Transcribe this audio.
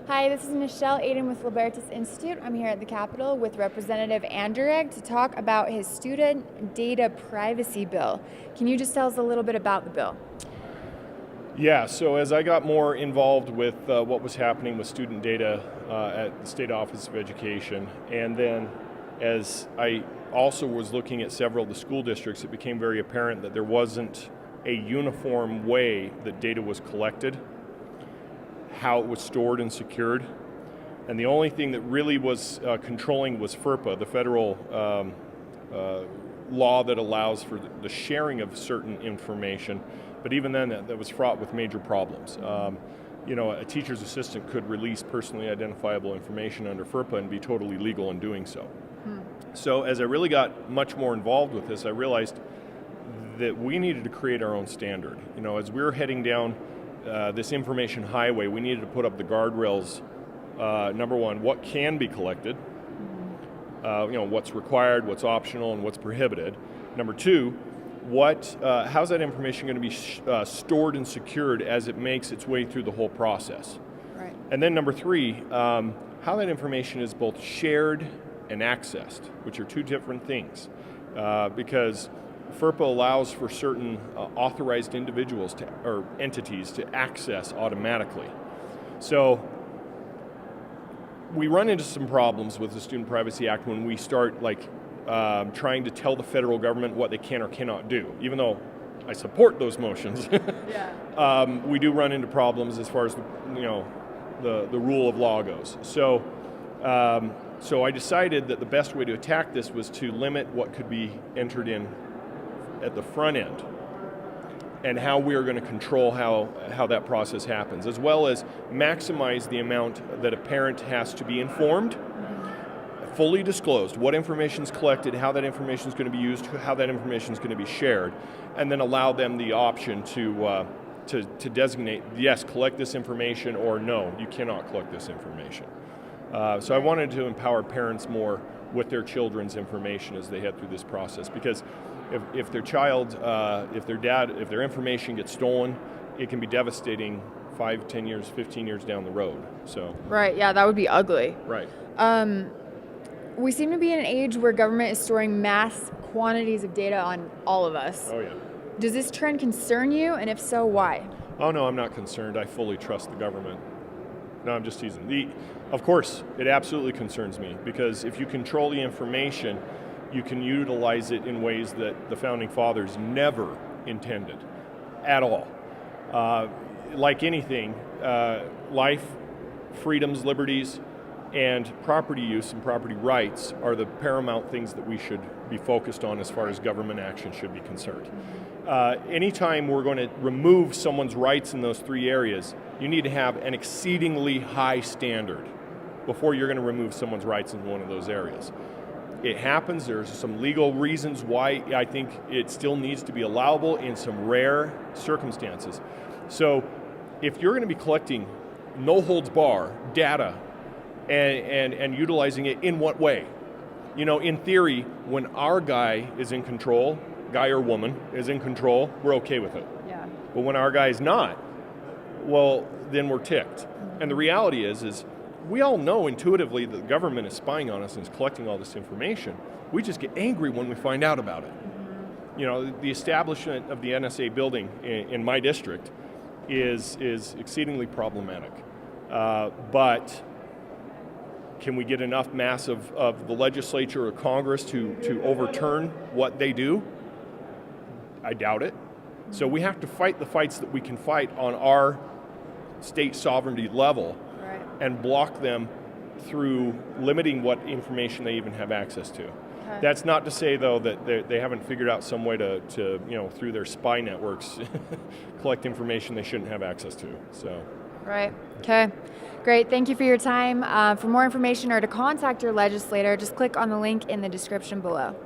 Hi, this is Michelle Aiden with Libertas Institute. I'm here at the Capitol with Representative Anderegg to talk about his student data privacy bill. Can you just tell us a little bit about the bill? Yeah, so as I got more involved with what was happening with student data at the State Office of Education, and then as I also was looking at several of the school districts, it became very apparent that there wasn't a uniform way that data was collected, how it was stored and secured. And the only thing that really was controlling was FERPA, the federal law that allows for the sharing of certain information. But even then, that was fraught with major problems. A teacher's assistant could release personally identifiable information under FERPA and be totally legal in doing so. So as I really got much more involved with this, I realized that we needed to create our own standard. As we were heading down this information highway, we needed to put up the guardrails. Number one, what can be collected, what's required, what's optional, and what's prohibited. Number two, how's that information going to be stored and secured as it makes its way through the whole process? Right. And then number three, how that information is both shared and accessed, which are two different things, because FERPA allows for certain authorized individuals or entities to access automatically. So we run into some problems with the Student Privacy Act when we start trying to tell the federal government what they can or cannot do. Even though I support those motions, we do run into problems as far as the rule of law goes. So I decided that the best way to attack this was to limit what could be entered in at the front end, and how we are going to control how that process happens, as well as maximize the amount that a parent has to be informed, fully disclosed, what information is collected, how that information is going to be used, how that information is going to be shared, and then allow them the option to designate, yes, collect this information, or no, you cannot collect this information. So I wanted to empower parents more with their children's information as they head through this process, because if their child, if their information gets stolen, it can be devastating 5, 10 years, 15 years down the road. So Right, yeah, that would be ugly. Right. We seem to be in an age where government is storing mass quantities of data on all of us. Oh yeah. Does this trend concern you, and if so, why? Oh no, I'm not concerned. I fully trust the government. No, I'm just teasing. Of course, it absolutely concerns me, because if you control the information, you can utilize it in ways that the Founding Fathers never intended at all. Like anything, life, freedoms, liberties, and property use and property rights are the paramount things that we should be focused on as far as government action should be concerned. Anytime we're going to remove someone's rights in those three areas, you need to have an exceedingly high standard before you're going to remove someone's rights in one of those areas. It happens. There's some legal reasons why I think it still needs to be allowable in some rare circumstances. So if you're going to be collecting no holds bar data and utilizing it in what way? In theory, when our guy is in control, guy or woman is in control, we're okay with it. Yeah. But when our guy is not, well, then we're ticked. And the reality is we all know intuitively that the government is spying on us and is collecting all this information. We just get angry when we find out about it. The establishment of the NSA building in my district is exceedingly problematic. But can we get enough mass of the legislature or Congress to overturn what they do? I doubt it. So we have to fight the fights that we can fight on our state sovereignty level, Right. and block them through limiting what information they even have access to. Okay. That's not to say, though, that they haven't figured out some way to through their spy networks, collect information they shouldn't have access to. So. Right. Okay. Great. Thank you for your time. For more information or to contact your legislator, just click on the link in the description below.